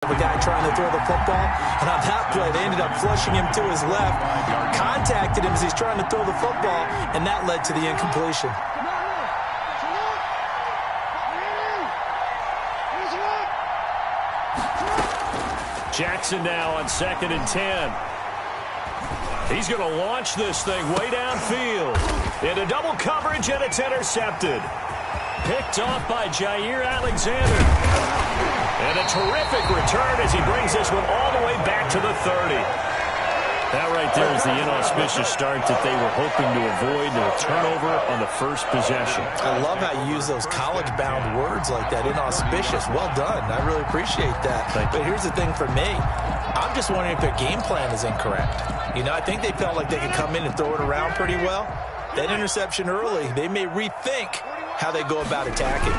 A guy trying to throw the football, and on that play, they ended up flushing him to his left, contacted him as he's trying to throw the football, and that led to the incompletion. Jackson now on 2nd and 10. He's going to launch this thing way downfield. Into double coverage, and it's intercepted. Picked off by Jair Alexander. And a terrific return as he brings this one all the way back to the 30. That right there is the inauspicious start that they were hoping to avoid, the turnover on the first possession. I love how you use those college-bound words like that, inauspicious. Well done. I really appreciate that. But here's the thing for me. I'm just wondering if their game plan is incorrect. You know, I think they felt like they could come in and throw it around pretty well. That interception early, they may rethink how they go about attacking.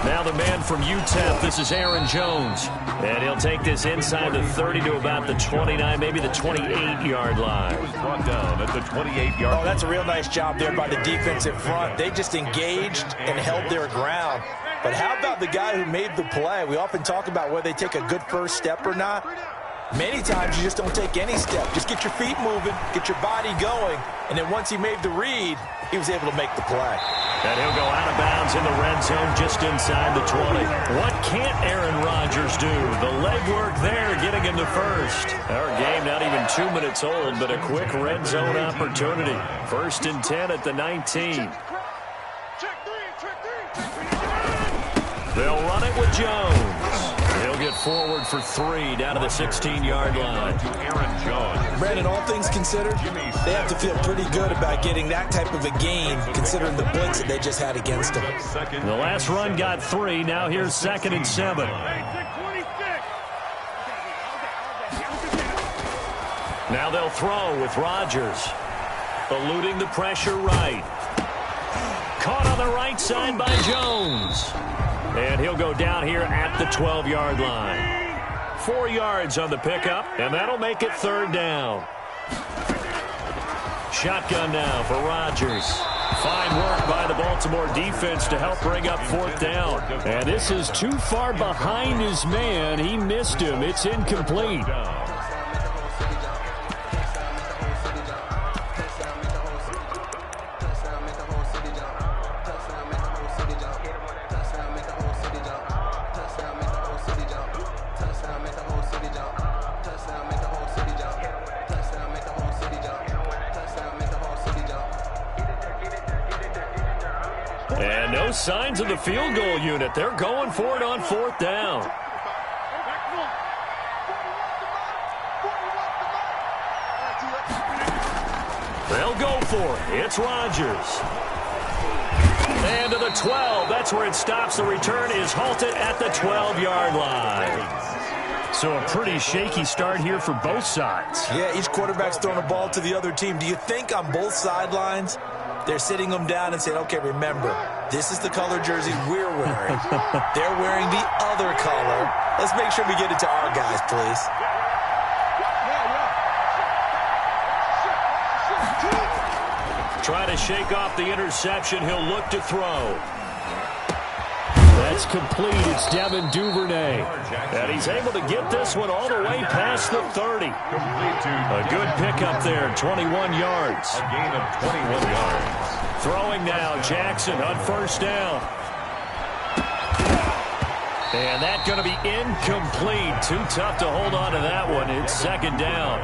Now the man from UTEP, this is Aaron Jones. And he'll take this inside the 30 to about the 29, maybe the 28-yard line. He was brought down at the 28-yard. Oh, that's a real nice job there by the defensive front. They just engaged and held their ground. But how about the guy who made the play? We often talk about whether they take a good first step or not. Many times you just don't take any step. Just get your feet moving, get your body going, and then once he made the read, he was able to make the play. And he'll go out of bounds in the red zone just inside the 20. What can't Aaron Rodgers do? The legwork there getting him to first. Our game not even 2 minutes old, but a quick red zone opportunity. 1st and 10 at the 19. They'll run it with Jones. He'll get forward for 3 down to the 16-yard line. Aaron Jones. Brandon, all things considered, they have to feel pretty good about getting that type of a gain, considering the blitz that they just had against them. The last run got 3. Now here's 2nd and 7. Now they'll throw with Rodgers. Eluding the pressure right. Caught on the right side by Jones. And he'll go down here at the 12-yard line. 4 yards on the pickup, and that'll make it 3rd down. Shotgun now for Rodgers. Fine work by the Baltimore defense to help bring up 4th down. And this is too far behind his man. He missed him. It's incomplete. And no signs of the field goal unit. They're going for it on 4th down. They'll go for it. It's Rodgers. And to the 12. That's where it stops. The return is halted at the 12-yard line. So a pretty shaky start here for both sides. Yeah, each quarterback's throwing a ball to the other team. Do you think on both sidelines they're sitting them down and saying, okay, remember, this is the color jersey we're wearing. They're wearing the other color. Let's make sure we get it to our guys, please. Try to shake off the interception. He'll look to throw. That's complete. It's Devin Duvernay. And he's able to get this one all the way past the 30. A good pickup there, 21 yards. A gain of 21 yards. Throwing now, Jackson on 1st down. And that's going to be incomplete. Too tough to hold on to that one. It's 2nd down.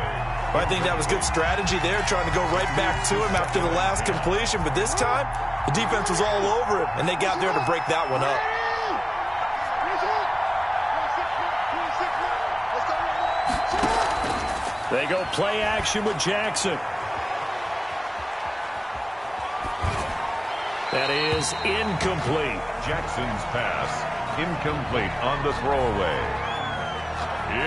Well, I think that was good strategy there, trying to go right back to him after the last completion. But this time, the defense was all over it, and they got there to break that one up. They go play action with Jackson. That is incomplete. Jackson's pass incomplete on the throwaway.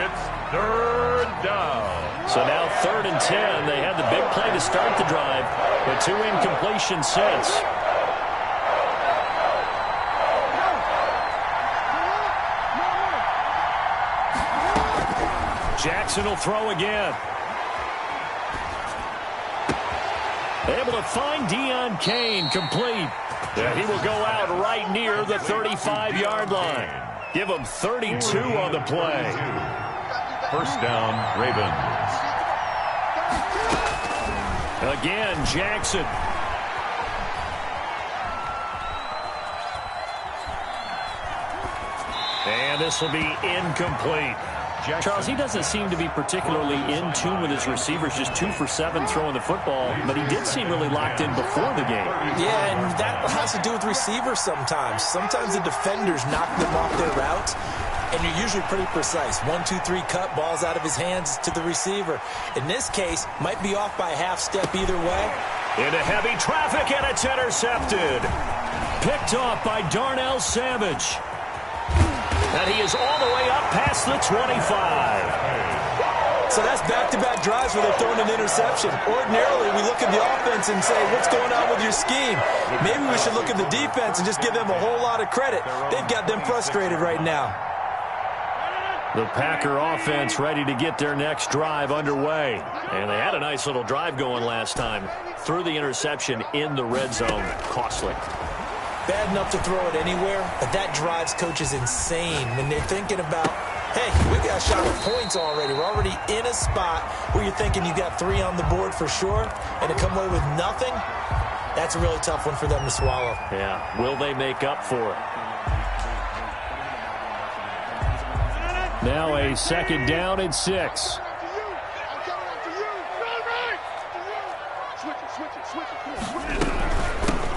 It's 3rd down. So now 3rd and 10. They had the big play to start the drive, but 2 incompletions since. Jackson will throw again. Able to find Deion Kane, complete. And he will go out right near the 35-yard line. Give them 32 on the play. First down, Ravens. Again, Jackson. And this will be incomplete. Charles, he doesn't seem to be particularly in tune with his receivers, just 2 for 7 throwing the football, but he did seem really locked in before the game. Yeah, and that has to do with receivers sometimes. Sometimes the defenders knock them off their route, and you're usually pretty precise. 1, 2, 3 cut, balls out of his hands to the receiver. In this case, might be off by a half step either way. Into heavy traffic, and it's intercepted. Picked off by Darnell Savage. And he is all the way up past the 25. So that's back-to-back drives where they've thrown an interception. Ordinarily, we look at the offense and say, what's going on with your scheme? Maybe we should look at the defense and just give them a whole lot of credit. They've got them frustrated right now. The Packer offense ready to get their next drive underway. And they had a nice little drive going last time. Threw the interception in the red zone. Costly. Bad enough to throw it anywhere, but that drives coaches insane when they're thinking about, hey, we got a shot at points already. We're already in a spot where you're thinking you got 3 on the board for sure, and to come away with nothing, that's a really tough one for them to swallow. Yeah, will they make up for it? Now a second down and 6.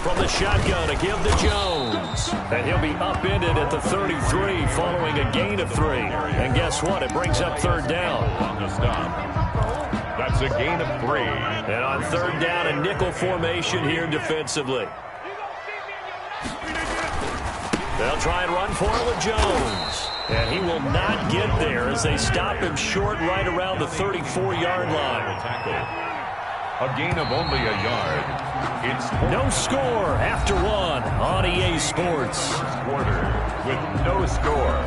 From the shotgun, a give to Jones. And he'll be upended at the 33 following a gain of 3. And guess what? It brings up third down. On the stop. That's a gain of 3. And on third down, a nickel formation here defensively. They'll try and run for it with Jones. And he will not get there as they stop him short right around the 34-yard line. A gain of only a yard. It's no score after 1 on EA Sports. Quarter with no score.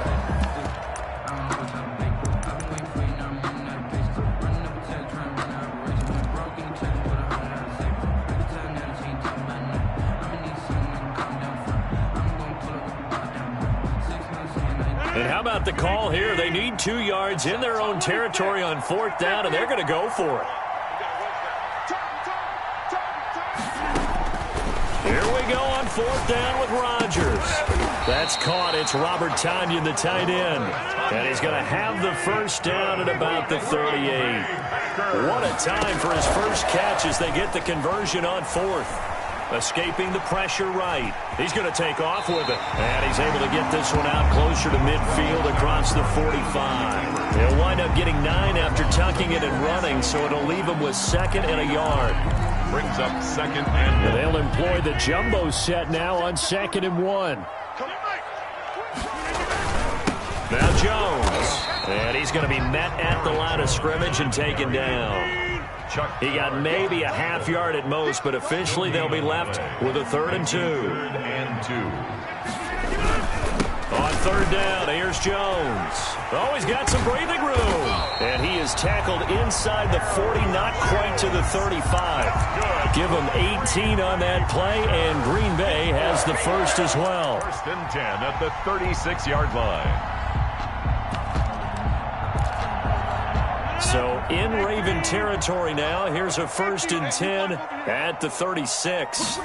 And how about the call here? They need 2 yards in their own territory on fourth down, and they're going to go for it. Here we go on fourth down with Rodgers. That's caught. It's Robert Tonyan, the tight end. And he's going to have the first down at about the 38. What a time for his first catch as they get the conversion on fourth. Escaping the pressure right. He's going to take off with it. And he's able to get this one out closer to midfield across the 45. He'll wind up getting 9 after tucking it and running, so it'll leave him with 2nd and a yard. Brings up 2nd and 1. They'll employ the jumbo set now on 2nd and 1. Now Jones. And he's going to be met at the line of scrimmage and taken down. He got maybe a half yard at most, but officially they'll be left with a 3rd and 2. 3rd and 2. On third down, here's Jones. Oh, he's got some breathing room. And he is tackled inside the 40, not quite to the 35. Give him 18 on that play, and Green Bay has the first as well. 1st and 10 at the 36-yard line. So in Raven territory now. Here's a 1st and 10 at the 36.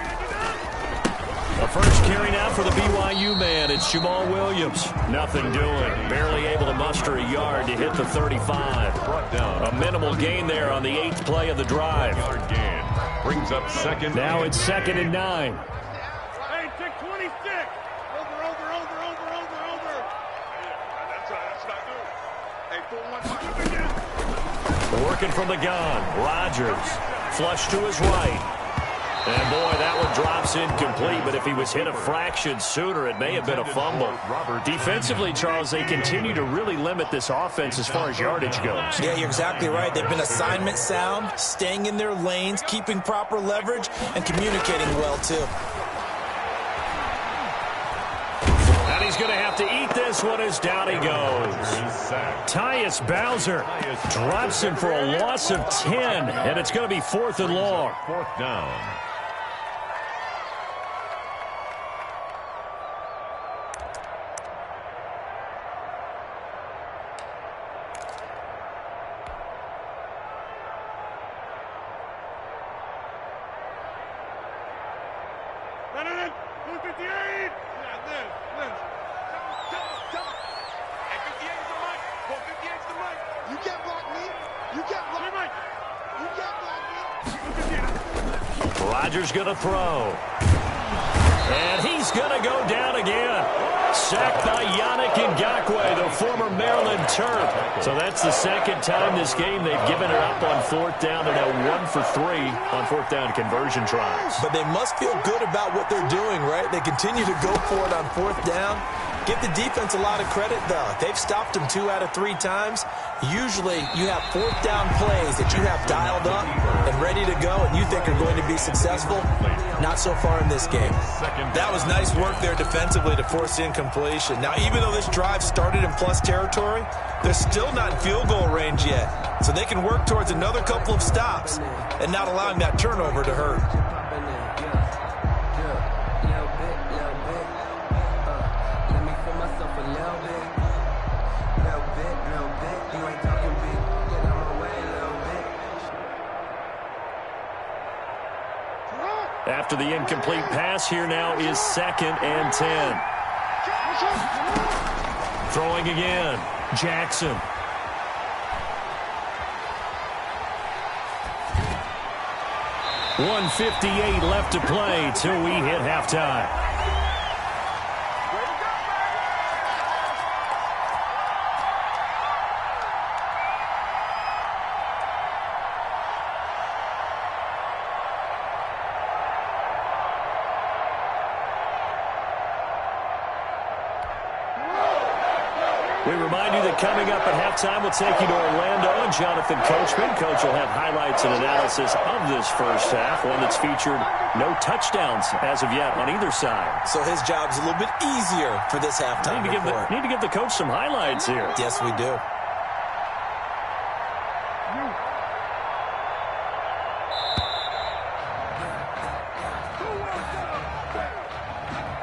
The first carry now for the BYU man. It's Jamal Williams. Nothing doing. Barely able to muster a yard to hit the 35. Brought down. A minimal gain there on the 8th play of the drive. Yard gain. Brings up 2nd. Now it's 2nd and 9. Hey, take 26. Over. That's not good. Hey, pull 1 again. Working from the gun. Rodgers. Flush to his right. And, boy, that one drops incomplete, but if he was hit a fraction sooner, it may have been a fumble. Defensively, Charles, they continue to really limit this offense as far as yardage goes. Yeah, you're exactly right. They've been assignment sound, staying in their lanes, keeping proper leverage, and communicating well, too. And he's going to have to eat this one as down he goes. Tyus Bowser drops him for a loss of 10, and it's going to be 4th and long. 4th down. You can't block me. You can't block me. You can't block me. Rodgers going to throw. And he's going to go down again. Sacked by Yannick Ngakoue, the former Maryland Terp. So that's the second time this game they've given it up on fourth down. They're now 1 for 3 on fourth down conversion tries. But they must feel good about what they're doing, right? They continue to go for it on fourth down. Give the defense a lot of credit, though. They've stopped them 2 out of 3 times. Usually, you have fourth down plays that you have dialed up and ready to go and you think are going to be successful. Not so far in this game. That was nice work there defensively to force incompletion. Now, even though this drive started in plus territory, they're still not in field goal range yet. So they can work towards another couple of stops and not allowing that turnover to hurt. After the incomplete pass, here now is 2nd and 10. Throwing again, Jackson. .158 left to play till we hit halftime. We remind you that coming up at halftime, we'll take you to Orlando and Jonathan Coachman. Coach will have highlights and analysis of this first half, one that's featured no touchdowns as of yet on either side. So his job's a little bit easier for this halftime report. Need to give the coach some highlights here. Yes, we do.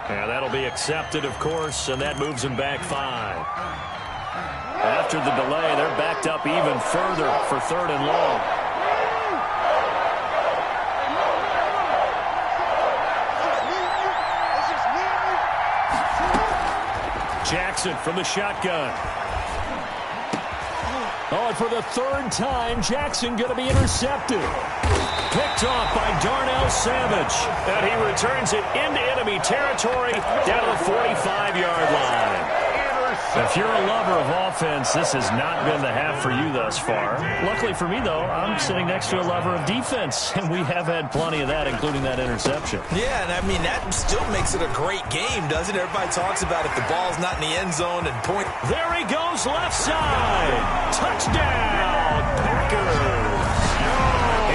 Yeah, that'll be accepted, of course, and that moves him back 5. After the delay, they're backed up even further for 3rd and long. Jackson from the shotgun. Oh, and for the 3rd time, Jackson going to be intercepted. Picked off by Darnell Savage. And he returns it into enemy territory down to the 45-yard line. If you're a lover of offense, this has not been the half for you thus far. Luckily for me, though, I'm sitting next to a lover of defense, and we have had plenty of that, including that interception. Yeah, and I mean, that still makes it a great game, doesn't it? Everybody talks about if the ball's not in the end zone and point. There he goes, left side. Touchdown, Packers.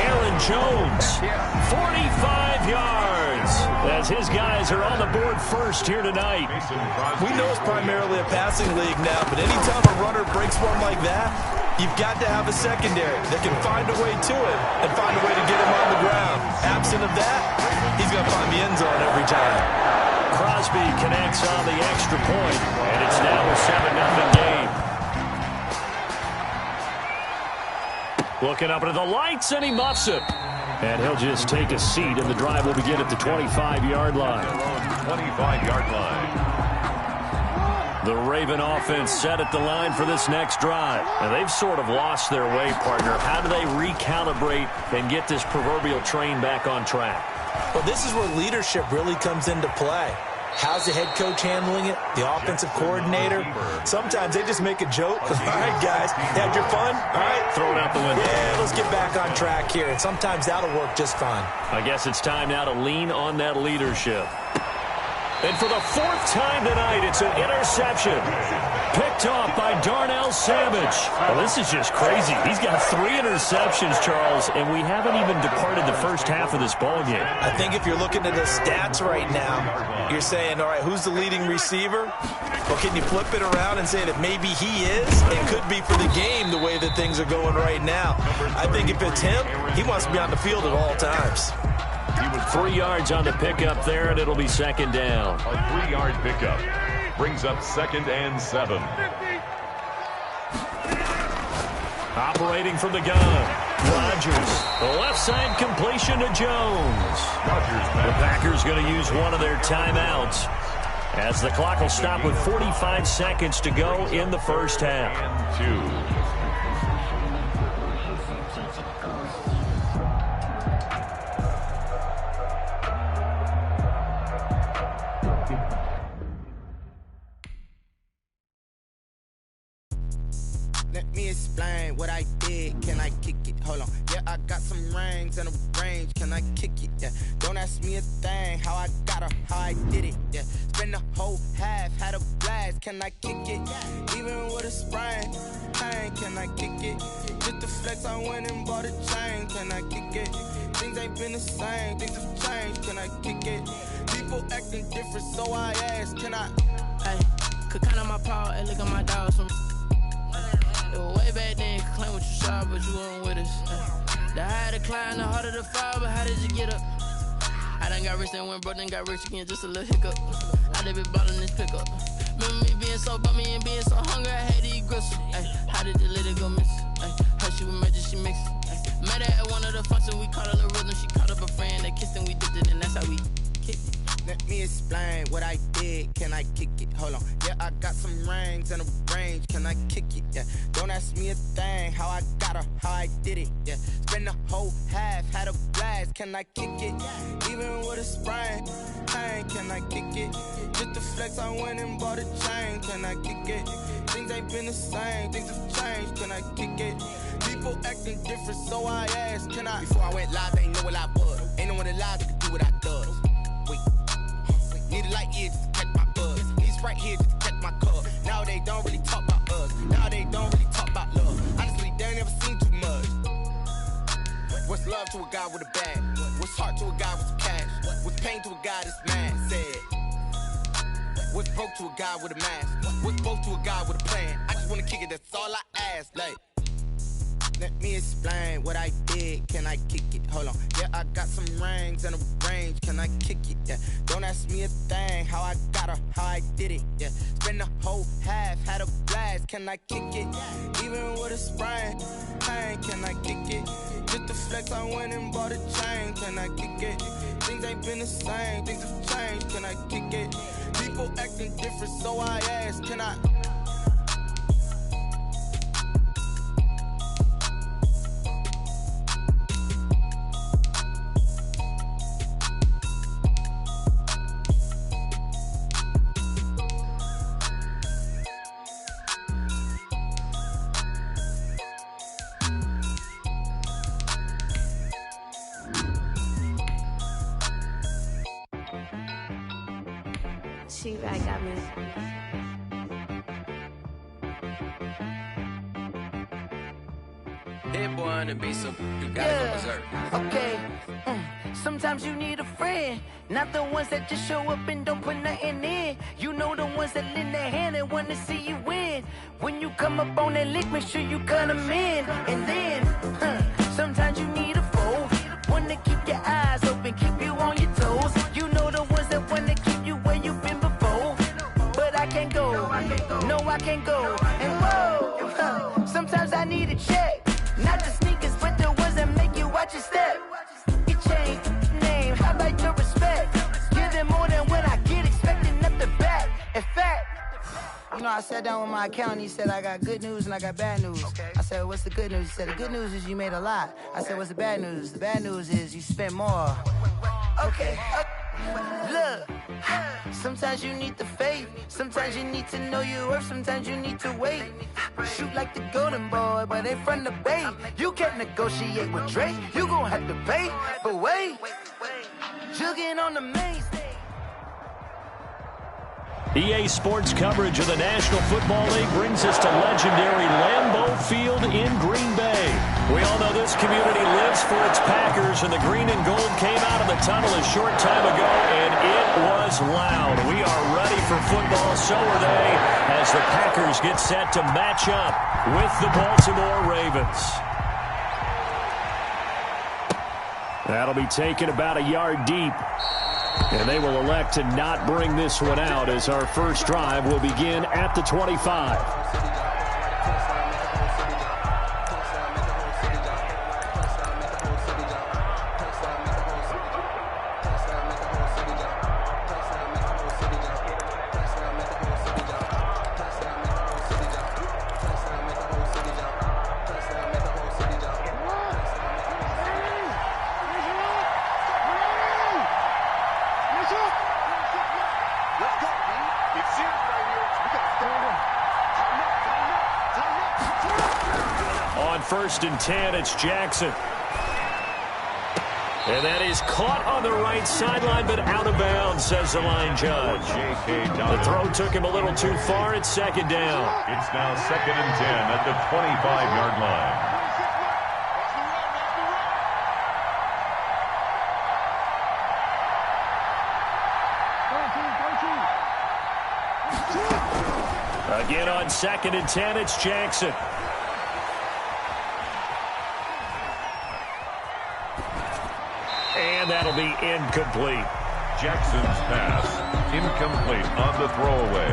Aaron Jones, 45 yards, as his guys are on the board first here tonight. We know it's primarily a passing league now, but anytime a runner breaks one like that, you've got to have a secondary that can find a way to it and find a way to get him on the ground. Absent of that, he's going to find the end zone every time. Crosby connects on the extra point, and it's now a 7-0 game. Looking up into the lights, and he muffs it. And he'll just take a seat, and the drive will begin at the 25-yard line. 25-yard line. The Raven offense set at the line for this next drive. And they've sort of lost their way, partner. How do they recalibrate and get this proverbial train back on track? Well, this is where leadership really comes into play. How's the head coach handling it? The offensive coordinator? Sometimes they just make a joke. All right, guys, had your fun? All right. Throw it out the window. Yeah, let's get back on track here. And sometimes that'll work just fine. I guess it's time now to lean on that leadership. And for the 4th time tonight, it's an interception. Picked off by Darnell Savage. Well, this is just crazy. He's got 3 interceptions, Charles, and we haven't even departed the first half of this ballgame. I think if you're looking at the stats right now, you're saying, all right, who's the leading receiver? Well, can you flip it around and say that maybe he is? It could be for the game the way that things are going right now. I think if it's him, he wants to be on the field at all times. 3 yards on the pickup there, and it'll be 2nd down. A 3-yard pickup brings up 2nd and 7. Operating from the gun, Rodgers, the left side completion to Jones. The Packers going to use one of their timeouts as the clock will stop with 45 seconds to go in the first half. Let me explain what I did. Can I kick it? Hold on. Yeah, I got some rings and a range. Can I kick it? Yeah. Don't ask me a thing. How I got her, how I did it. Yeah. Spend the whole half, had a blast. Can I kick it? Even with a sprain. Pain, can I kick it? Just the flex, I went and bought a chain. Can I kick it? Things ain't been the same. Things have changed. Can I kick it? People acting different, so I ask. Can I? Hey, could count on my paw and look at my dogs. Way back then, you could claim what you saw, but you weren't with us. The higher the climb, the harder the fall, but how did you get up? I done got rich and went broke, then got rich again, just a little hiccup. I done been ballin' this pickup. Remember me being so bummy and being so hungry, I had to eat gristle. How did the lady go miss? How she was magic, she mixed. Met her at one of the functions, we caught her the rhythm. She caught up a friend, they kissed and we dipped it, and that's how we kicked it. Let me explain what I did. Can I kick it? Hold on. Yeah, I got some rings and a range. Can I kick it? Yeah. Don't ask me a thing. How I got her, how I did it. Yeah. Spend the whole half, had a blast. Can I kick it? Even with a sprain. Pain, can I kick it? Just the flex, I went and bought a chain. Can I kick it? Things ain't been the same. Things have changed. Can I kick it? People acting different, so I asked. Can I? Before I went live, they ain't know what I was. Ain't no one alive that could do what I does. Wait. Need a light here just to catch my buzz. He's right here just to catch my cup. Now they don't really talk about us. Now they don't really talk about love. Honestly, they ain't never seen too much. What's love to a guy with a bag? What's heart to a guy with some cash? What's pain to a guy that's mad? Said. What's broke to a guy with a mask? What's both to a guy with a plan? I just wanna kick it, that's all I ask. Like, let me explain what I did. Can I kick it? Hold on. Yeah, I got some rings and a range. Can I kick it? Yeah. Don't ask me a thing. How I got her, how I did it. Yeah. Spend the whole half, had a blast. Can I kick it? Even with a sprain. Pain, can I kick it? Just the flex, I went and bought a chain. Can I kick it? Things ain't been the same. Things have changed. Can I kick it? People acting different, so I ask. Can I? I got me. Hit boy on the beat, so you gotta go berserk. Okay. Sometimes you need a friend, not the ones that just show up and don't put nothing in. You know the ones that lend their hand and want to see you win. When you come up on that lick, make sure you cut them in. And then, sometimes you need a foe, one to keep your eyes open, keep you on your toes. You know the ones that want to keep you where you've been before. But I can't go, no I can't go. And whoa, sometimes I need a check, not the sneakers, but the ones that make you watch your step. You change name, how about your respect? Give them more than when I get expecting up the back. In fact, you know, I sat down with my accountant. He said, I got good news and I got bad news. Okay. I said, what's the good news? He said, the good news is you made a lot. I said, what's the bad news? The bad news is you spent more. Okay. Look, sometimes you need the faith. Sometimes you need to know your worth. Sometimes you need to wait. Shoot like the golden boy, but they from the bay. You can't negotiate with Drake. You gon' have to pay. But wait, jugging on the main stage. EA Sports coverage of the National Football League brings us to legendary Lambeau Field in Green Bay. We all know this community lives for its Packers, and the green and gold came out of the tunnel a short time ago, and it was loud. We are ready for football, so are they, as the Packers get set to match up with the Baltimore Ravens. That'll be taken about a yard deep. And they will elect to not bring this one out as our first drive will begin at the 25. first and 10. It's Jackson. And that is caught on the right sideline, but out of bounds, says the line judge. The throw took him a little too far. It's second down. It's now 2nd and 10 at the 25-yard line. Again on 2nd and 10, it's Jackson. And that'll be incomplete. Jackson's pass incomplete on the throwaway.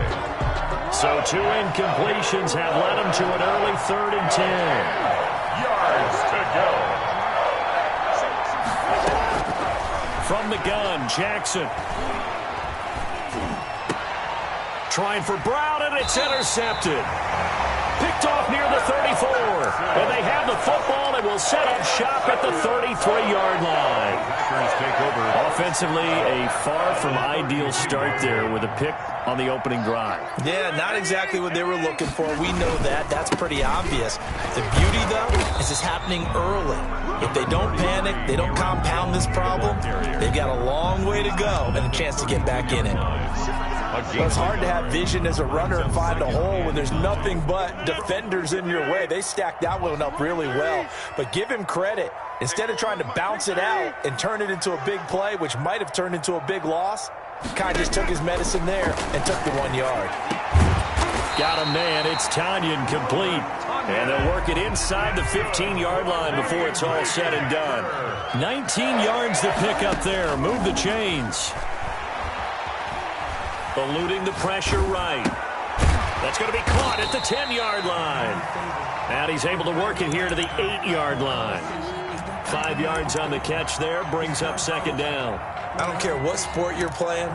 So 2 incompletions have led him to an early 3rd and 10. Yards to go. From the gun, Jackson. Trying for Brown, and it's intercepted. Picked off near the 34. And they have the football and will set up shop at the 33-yard line. Take over. Offensively, a far from ideal start there with a pick on the opening drive. Yeah, not exactly what they were looking for. We know that. That's pretty obvious. The beauty, though, is it's happening early. If they don't panic, they don't compound this problem, they've got a long way to go and a chance to get back in it. Well, it's hard to have vision as a runner and find a hole when there's nothing but defenders in your way. They stacked that one up really well. But give him credit. Instead of trying to bounce it out and turn it into a big play, which might have turned into a big loss, Kai just took his medicine there and took the 1 yard. Got him, man. It's Tanyan complete. And they'll work it inside the 15-yard line before it's all said and done. 19 yards to pick up there. Move the chains. Eluding the pressure right. That's going to be caught at the 10-yard line. And he's able to work it here to the 8-yard line. 5 yards on the catch there. Brings up 2nd down. I don't care what sport you're playing.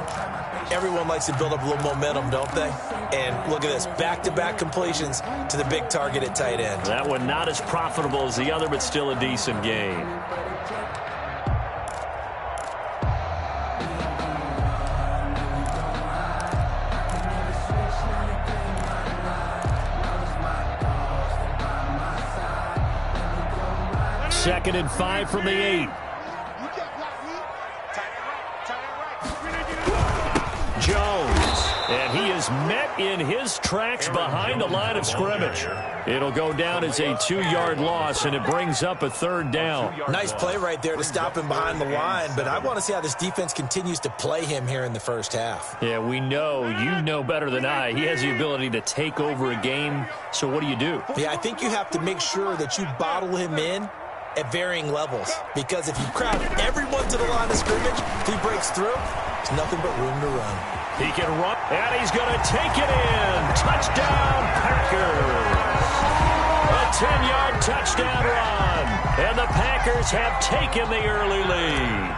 Everyone likes to build up a little momentum, don't they? And look at this. Back-to-back completions to the big target at tight end. That one not as profitable as the other, but still a decent game. Second and 5 from the 8. Jones, and he is met in his tracks behind the line of scrimmage. It'll go down as a 2-yard loss, and it brings up a 3rd down. Nice play right there to stop him behind the line, but I want to see how this defense continues to play him here in the first half. Yeah, we know. You know better than I. He has the ability to take over a game, so what do you do? Yeah, I think you have to make sure that you bottle him in at varying levels, because if you crowd everyone to the line of scrimmage, if he breaks through, there's nothing but room to run. He can run, and he's going to take it in. Touchdown, Packers. A 10-yard touchdown run, and the Packers have taken the early lead.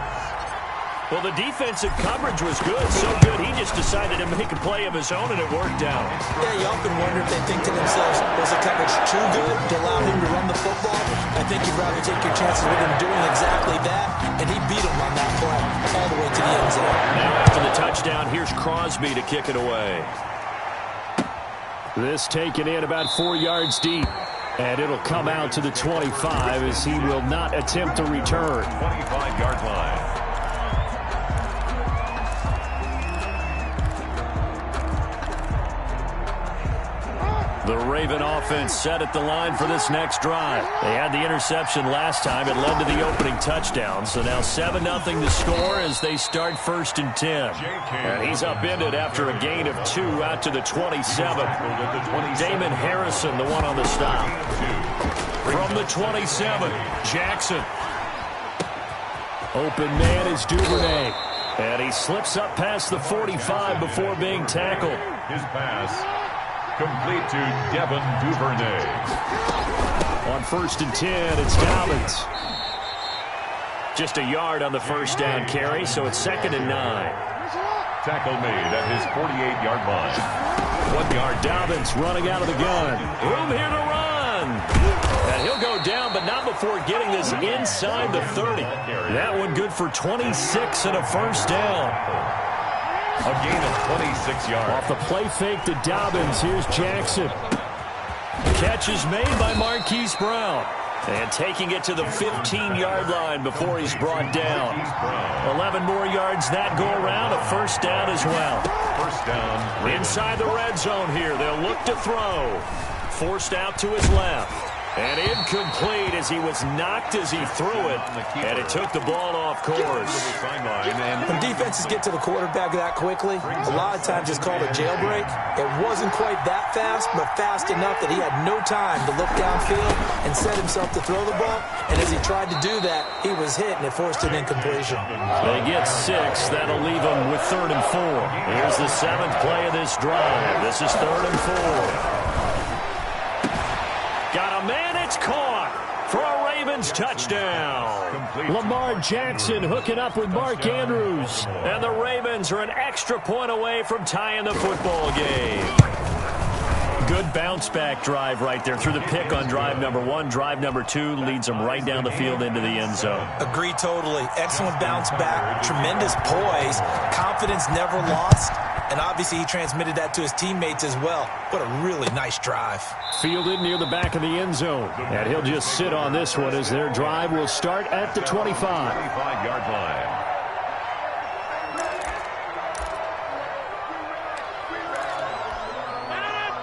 Well, the defensive coverage was good, so good he just decided to make a play of his own, and it worked out. Yeah, you often wonder if they think to themselves, was the coverage too good to allow him to run the football? I think you'd rather take your chances with him doing exactly that, and he beat him on that play all the way to the end zone. Now after the touchdown, here's Crosby to kick it away. This taken in about 4 yards deep, and it'll come out to the 25 as he will not attempt to return. 25-yard line. The Raven offense set at the line for this next drive. They had the interception last time. It led to the opening touchdown. So now 7-0 to score as they start 1st and 10. And he's upended after a gain of 2 out to the 27. Damon Harrison, the one on the stop. From the 27, Jackson. Open man is Duvernay. And he slips up past the 45 before being tackled. His pass complete to Devin Duvernay. On 1st and 10, it's Dobbins. Just a yard on the first down carry, so it's 2nd and 9. Tackle made at his 48-yard line. 1 yard. Dobbins running out of the gun. Room here to run. And he'll go down, but not before getting this inside the 30. That one good for 26 and a first down. A gain of 26 yards. Off the play fake to Dobbins, here's Jackson. catch is made by Marquise Brown. And taking it to the 15-yard line before he's brought down. 11 more yards that go around, a first down as well. First down. Inside the red zone here, they'll look to throw. Forced out to his left. And incomplete as he was knocked as he threw it. And it took the ball off course. When defenses get to the quarterback that quickly, a lot of times it's called a jailbreak. It wasn't quite that fast, but fast enough that he had no time to look downfield and set himself to throw the ball. And as he tried to do that, he was hit, and it forced an incompletion. They get 6. That'll leave them with 3rd and 4. Here's the 7th play of this drive. This is 3rd and 4. Got a man, it's caught for a Ravens touchdown. Lamar Jackson hooking up with Mark Andrews. And the Ravens are an extra point away from tying the football game. Good bounce-back drive right there through the pick on drive number 1. Drive number 2 leads them right down the field into the end zone. Agree totally. Excellent bounce back, tremendous poise, confidence never lost, and obviously he transmitted that to his teammates as well. What a really nice drive. Fielded near the back of the end zone. And he'll just sit on this one as their drive will start at the 25. 25-yard line.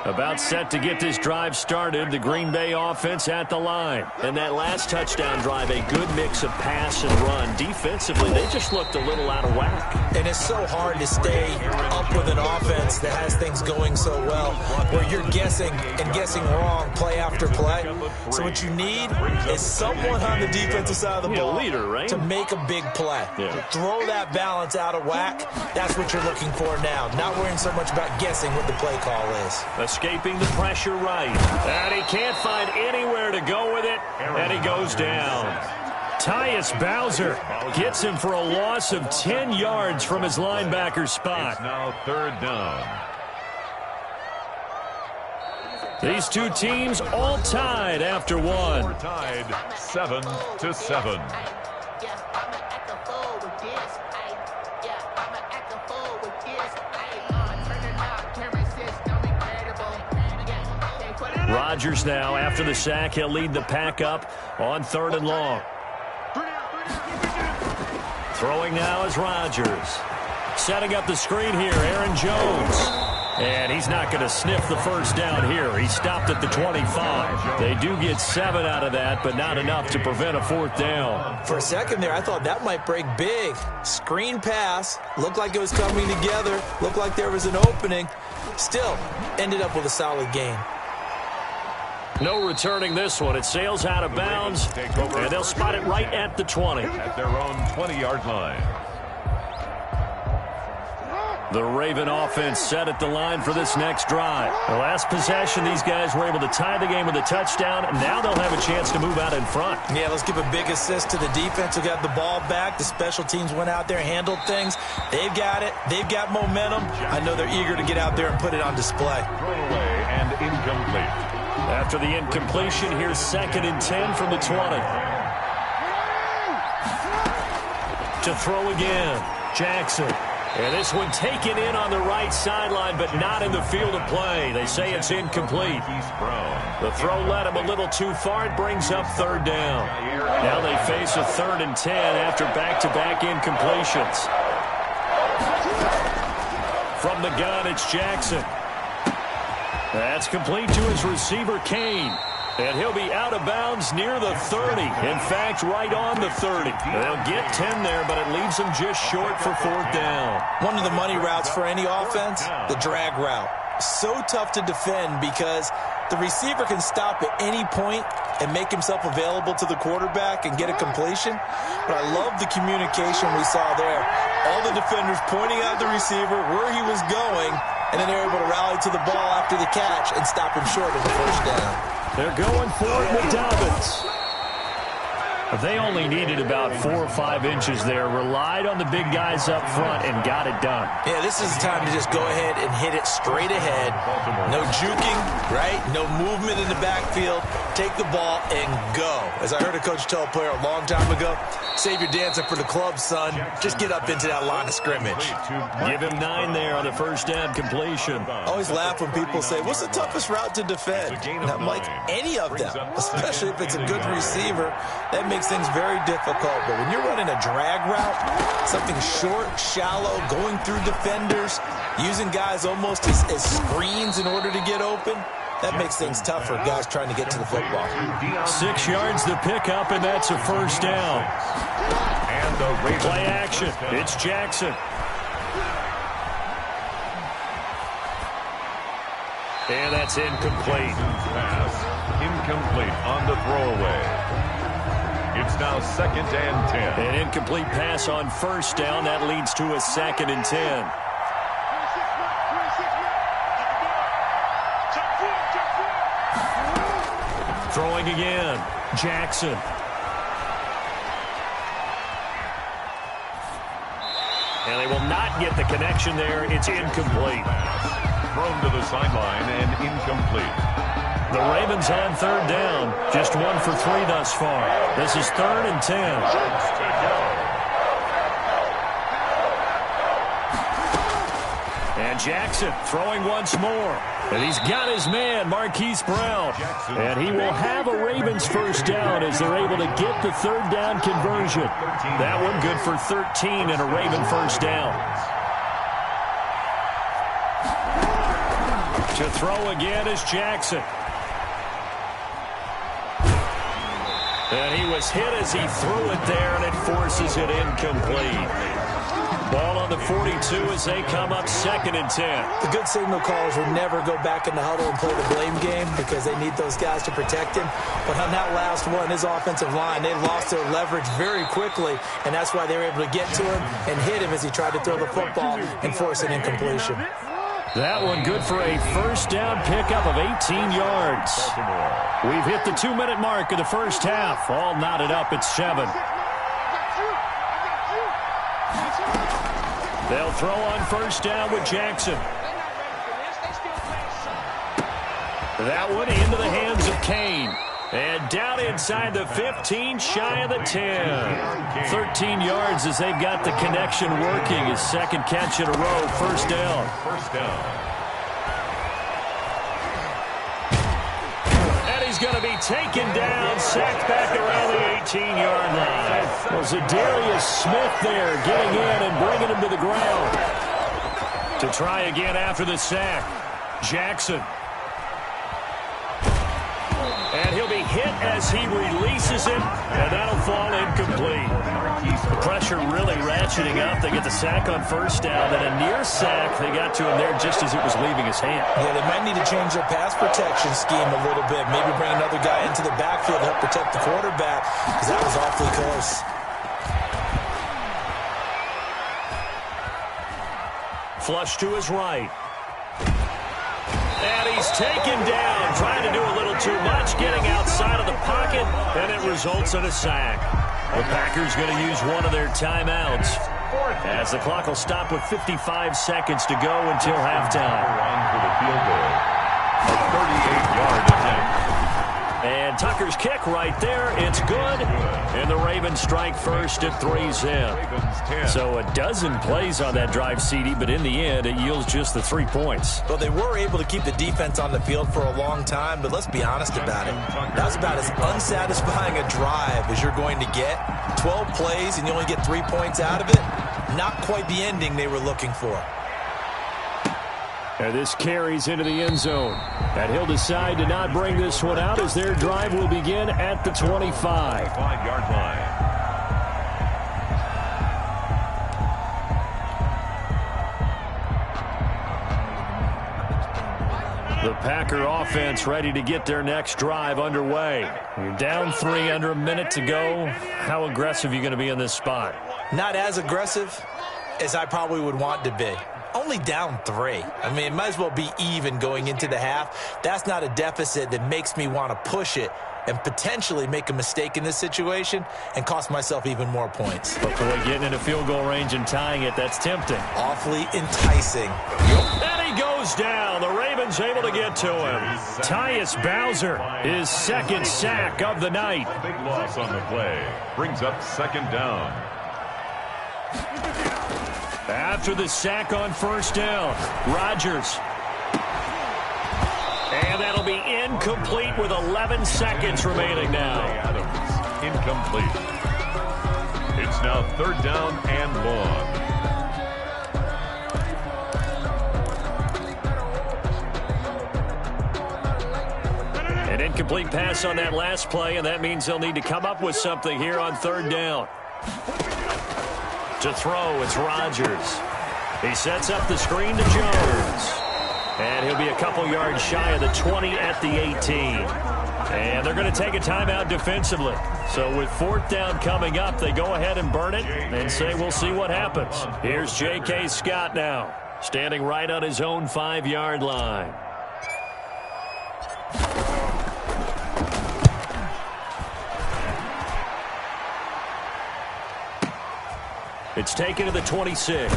About set to get this drive started, the Green Bay offense at the line. And that last touchdown drive, a good mix of pass and run. Defensively, they just looked a little out of whack. And it's so hard to stay up with an offense that has things going so well, where you're guessing and guessing wrong play after play. So what you need is someone on the defensive side of the ball leader, right? to make a big play. Yeah. To throw that balance out of whack, that's what you're looking for now. Not worrying so much about guessing what the play call is. Escaping the pressure right. And he can't find anywhere to go with it. And he goes down. Tyus Bowser gets him for a loss of 10 yards from his linebacker spot. It's now 3rd down. These two teams all tied after one. We're tied 7-7. Rodgers now, after the sack, he'll lead the pack up on 3rd and long. Throwing now is Rodgers. Setting up the screen here, Aaron Jones. And he's not going to sniff the first down here. He stopped at the 25. They do get 7 out of that, but not enough to prevent a 4th down. For a second there, I thought that might break big. Screen pass. Looked like it was coming together. Looked like there was an opening. Still, ended up with a solid gain. No returning this one. It sails out of bounds, and they'll spot it right at the 20. At their own 20-yard line. The Raven offense set at the line for this next drive. The last possession, these guys were able to tie the game with a touchdown, and now they'll have a chance to move out in front. Yeah, let's give a big assist to the defense who got the ball back. The special teams went out there, handled things. They've got it. They've got momentum. I know they're eager to get out there and put it on display. Thrown away and incomplete. After the incompletion, here's 2nd and 10 from the 20. To throw again, Jackson. And this one taken in on the right sideline, but not in the field of play. They say it's incomplete. The throw led him a little too far. It brings up 3rd down. Now they face a 3rd and 10 after back-to-back incompletions. From the gun, it's Jackson. That's complete to his receiver, Kane. And he'll be out of bounds near the 30. In fact, right on the 30. They'll get 10 there, but it leaves them just short for 4th down. One of the money routes for any offense, the drag route. So tough to defend because the receiver can stop at any point and make himself available to the quarterback and get a completion. But I love the communication we saw there. All the defenders pointing out the receiver, where he was going, and then they're able to rally to the ball after the catch and stop him short of the 1st down. They're going for it with Dobbins. They only needed about 4 or 5 inches there, relied on the big guys up front, and got it done. Yeah, this is the time to just go ahead and hit it straight ahead. No juking, right? No movement in the backfield. take the ball, and go. As I heard a coach tell a player a long time ago, save your dancing for the club, son. Just get up into that line of scrimmage. Give him 9 there on the first down completion. I always laugh when people say, what's the toughest route to defend? And I'm like, any of them, especially if it's a good receiver. That makes things very difficult. But when you're running a drag route, something short, shallow, going through defenders, using guys almost as screens in order to get open, that makes things tough for guys trying to get to the football. 6 yards the pickup, and that's a first down. And the Ravens play action. It's Jackson. And that's incomplete. Pass incomplete on the throwaway. It's now 2nd and 10. An incomplete pass on first down. That leads to a 2nd and 10. Throwing again. Jackson. And they will not get the connection there. It's incomplete. Thrown to the sideline and incomplete. The Ravens on 3rd down. Just 1 for 3 thus far. This is 3rd and 10. And Jackson throwing once more. And he's got his man, Marquise Brown. And he will have a Ravens first down as they're able to get the 3rd down conversion. That one good for 13 and a Raven first down. To throw again is Jackson. And he was hit as he threw it there, and it forces it incomplete. Ball on the 42 as they come up 2nd and 10. The good signal callers will never go back in the huddle and play the blame game because they need those guys to protect him. But on that last one, his offensive line, they lost their leverage very quickly, and that's why they were able to get to him and hit him as he tried to throw the football and force an incompletion. That one good for a first down pickup of 18 yards. We've hit the 2-minute mark of the first half. All knotted up at 7. They'll throw on first down with Jackson. That one into the hands of Kane. And down inside the 15, shy of the 10. 13 yards as they've got the connection working. His 2nd catch in a row, first down. First down. And he's going to be taken down, sacked back around the 18-yard line. Well, Zadarius Smith there getting in and bringing him to the ground. To try again after the sack, Jackson. And he'll be hit as he releases it, and that'll fall incomplete. The pressure really ratcheting up. They get the sack on first down, and a near sack. They got to him there just as it was leaving his hand. Yeah, they might need to change their pass protection scheme a little bit. Maybe bring another guy into the backfield to help protect the quarterback, because that was awfully close. Flush to his right. And he's taken down, trying to do a little too much, getting outside of the pocket, and it results in a sack. The Packers going to use one of their timeouts as the clock will stop with 55 seconds to go until halftime. For the field goal. A 38-yard attempt. And Tucker's kick right there. It's good. And the Ravens strike first at 3-0. So a dozen plays on that drive, CD, but in the end, it yields just the 3 points. Well, they were able to keep the defense on the field for a long time, but let's be honest about it. That was about as unsatisfying a drive as you're going to get. 12 plays and you only get 3 points out of it. Not quite the ending they were looking for. And this carries into the end zone. And he'll decide to not bring this one out as their drive will begin at the 25. 5-yard line. The Packer offense ready to get their next drive underway. You're down 3, under a minute to go. How aggressive are you going to be in this spot? Not as aggressive as I probably would want to be. Only down 3. I mean, it might as well be even going into the half. That's not a deficit that makes me want to push it and potentially make a mistake in this situation and cost myself even more points. But boy, getting into field goal range and tying it, that's tempting. Awfully enticing. And he goes goes down. The Ravens able to get to him. Tyus Bowser, his second sack of the night. Big loss on the play. Brings up second down. After the sack on first down, Rodgers. And that'll be incomplete with 11 seconds remaining now. Adams, incomplete. It's now third down and long. An incomplete pass on that last play, and that means they'll need to come up with something here on third down. To throw, it's Rodgers. He sets up the screen to Jones. And he'll be a couple yards shy of the 20 at the 18. And they're going to take a timeout defensively. So with fourth down coming up, they go ahead and burn it and say we'll see what happens. Here's J.K. Scott now, standing right on his own 5-yard line. It's taken to the 26.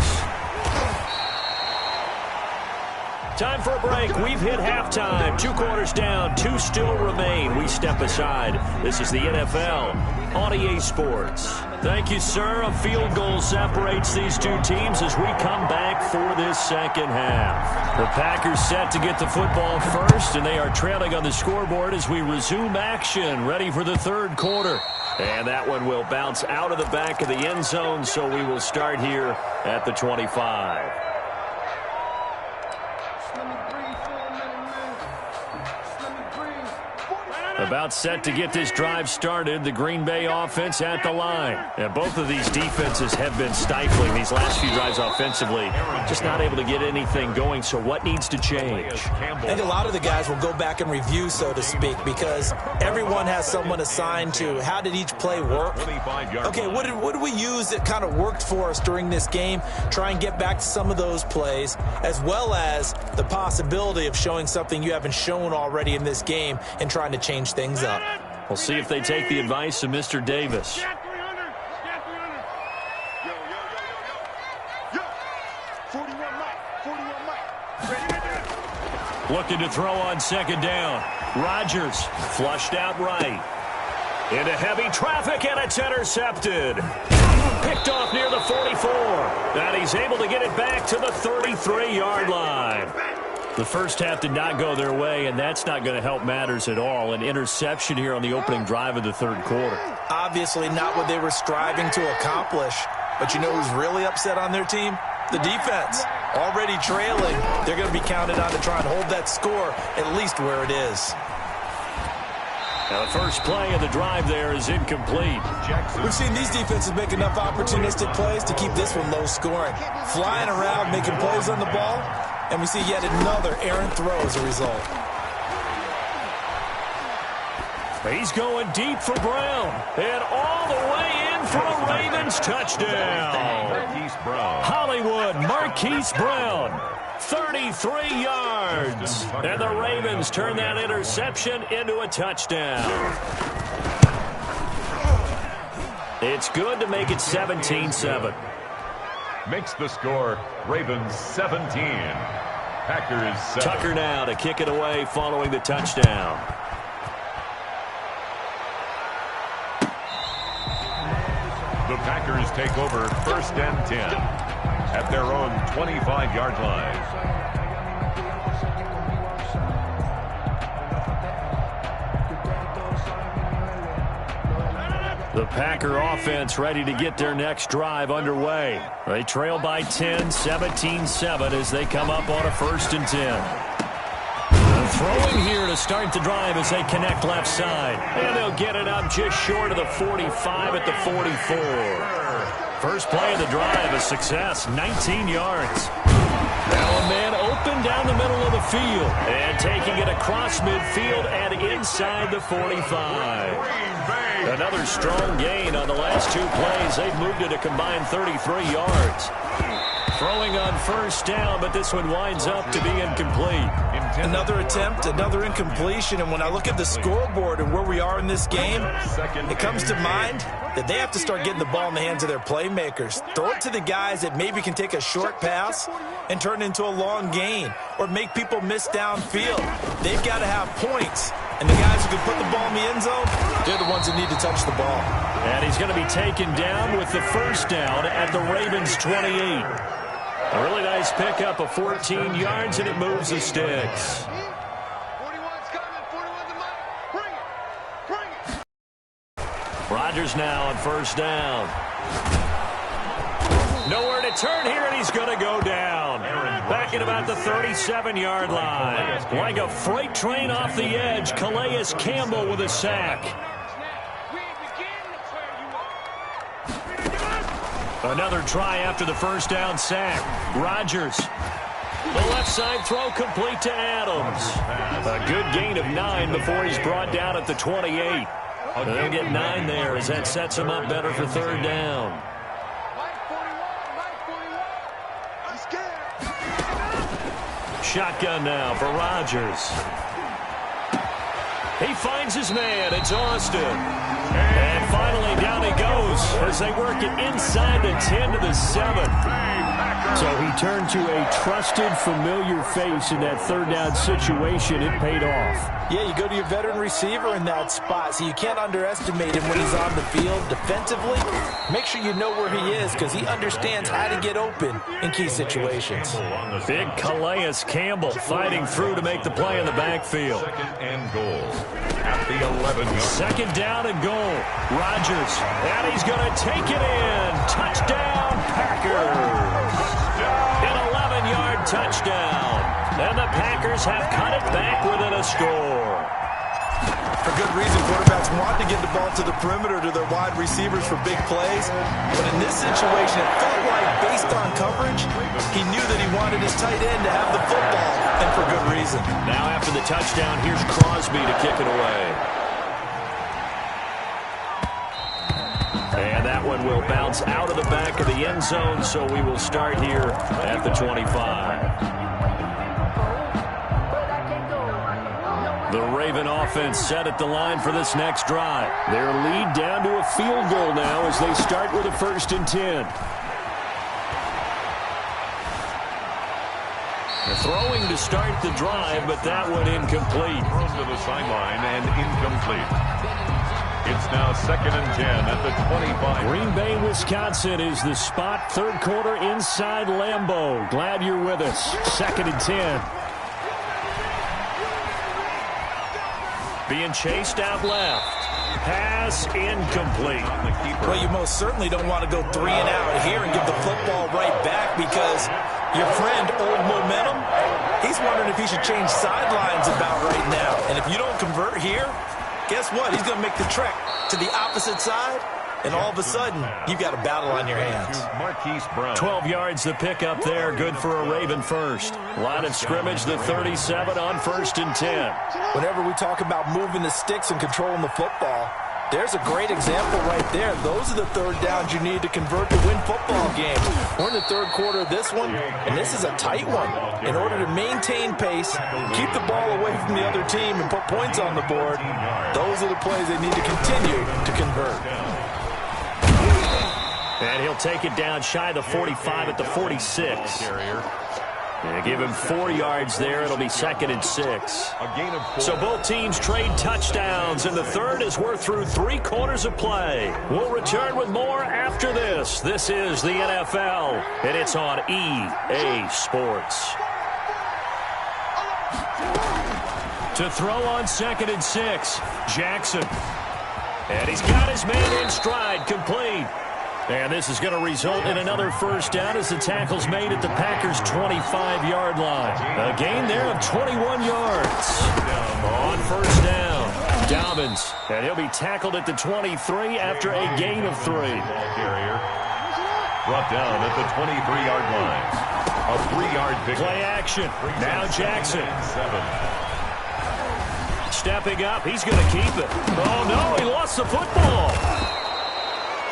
Time for a break. We've hit halftime. 2 quarters down. 2 still remain. We step aside. This is the NFL on EA Sports. Thank you, sir. A field goal separates these two teams as we come back for this second half. The Packers set to get the football first, and they are trailing on the scoreboard as we resume action, ready for the third quarter. And that one will bounce out of the back of the end zone, so we will start here at the 25. About set to get this drive started, the Green Bay offense at the line. And both of these defenses have been stifling these last few drives offensively. Just not able to get anything going, so what needs to change? I think a lot of the guys will go back and review, so to speak, because everyone has someone assigned to how did each play work. Okay, what did we use that kind of worked for us during this game? Try and get back to some of those plays, as well as the possibility of showing something you haven't shown already in this game and trying to change things up. We'll see if they take the advice of Mr. Davis. Looking to throw on second down. Rodgers flushed out right. Into heavy traffic, and it's intercepted. Picked off near the 44. And he's able to get it back to the 33-yard line. The first half did not go their way, and that's not going to help matters at all. An interception here on the opening drive of the third quarter. Obviously not what they were striving to accomplish. But you know who's really upset on their team? The defense. Already trailing. They're going to be counted on to try and hold that score at least where it is. Now the first play of the drive there is incomplete. We've seen these defenses make enough opportunistic plays to keep this one low scoring. Flying around, making plays on the ball, and we see yet another errant throw as a result. He's going deep for Brown. And all the way in for a Ravens touchdown. Hollywood Marquise Brown. 33 yards. And the Ravens turn that interception into a touchdown. It's good to make it 17-7. Makes the score Ravens 17. Packers 7. Tucker now to kick it away following the touchdown. The Packers take over first and 10 at their own 25-yard line. The Packer offense ready to get their next drive underway. They trail by 10, 17-7 as they come up on a first and 10. Throwing here to start the drive as they connect left side. And they'll get it up just short of the 45 at the 44. First play of the drive, a success, 19 yards. Now a man open down the middle of the field. And taking it across midfield and inside the 45. Another strong gain on the last two plays. They've moved it a combined 33 yards. Throwing on first down, but this one winds up to be incomplete. Another attempt, another incompletion, and when I look at the scoreboard and where we are in this game, it comes to mind that they have to start getting the ball in the hands of their playmakers. Throw it to the guys that maybe can take a short pass and turn it into a long gain or make people miss downfield. They've got to have points, and the guys who can put the ball in the end zone, they're the ones that need to touch the ball. And he's going to be taken down with the first down at the Ravens' 28. A really nice pickup of 14 yards, and it moves the sticks. 41's coming. 41's the mic. Bring it. Bring it. Rodgers now on first down. Nowhere to turn here, and he's going to go down. Back at about the 37-yard line. Like a freight train off the edge, Calais Campbell with a sack. Another try after the first down sack. Rodgers. The left side throw complete to Adams. A good gain of 9 before he's brought down at the 28. They'll get 9 there as that sets him up better for third down. Shotgun now for Rodgers. He finds his man. It's Austin. And finally down he goes as they work it inside the 10 to the 7. So he turned to a trusted, familiar face in that third down situation. It paid off. Yeah, you go to your veteran receiver in that spot, so you can't underestimate him when he's on the field defensively. Make sure you know where he is because he understands how to get open in key situations. Big Calais Campbell fighting through to make the play in the backfield. Second and goal at the 11-yard. Second down and goal. Rodgers, and he's going to take it in. Touchdown, Packers. An 11-yard touchdown. And the Packers have cut it back within a score. For good reason, quarterbacks want to get the ball to the perimeter to their wide receivers for big plays. But in this situation, it felt like, based on coverage, he knew that he wanted his tight end to have the football, and for good reason. Now after the touchdown, here's Crosby to kick it away. And that one will bounce out of the back of the end zone, so we will start here at the 25. The Raven offense set at the line for this next drive. Their lead down to a field goal now as they start with a 1st and 10. Throwing to start the drive, but that one incomplete. Thrown to the sideline and incomplete. It's now 2nd and 10 at the 25. Green Bay, Wisconsin is the spot. Third quarter inside Lambeau. Glad you're with us. 2nd and 10. Being chased out left. Pass incomplete. Well, you most certainly don't want to go 3 and out here and give the football right back because your friend, Old Momentum, he's wondering if he should change sidelines about right now. And if you don't convert here, guess what? He's going to make the trek to the opposite side, and all of a sudden, you've got a battle on your hands. 12 yards to pick up there. Good for a Raven first. Line of scrimmage, the 37 on 1st and 10. Whenever we talk about moving the sticks and controlling the football, there's a great example right there. Those are the third downs you need to convert to win football games. We're in the third quarter of this one, and this is a tight one. In order to maintain pace, keep the ball away from the other team, and put points on the board, those are the plays they need to continue to convert. And he'll take it down shy of the 45 at the 46. And give him 4 yards there. It'll be 2nd and 6. So both teams trade touchdowns in the third as we're through 3 quarters of play. We'll return with more after this. This is the NFL, and it's on EA Sports. To throw on 2nd and 6, Jackson. And he's got his man in stride, complete. And this is going to result in another first down as the tackle's made at the Packers' 25-yard line. A gain there of 21 yards. On first down, Dobbins. And he'll be tackled at the 23 after a gain of 3. Brought down at the 23-yard line. A 3-yard pickup. Play action. Now Jackson. 7. Stepping up. He's going to keep it. Oh, no. He lost the football.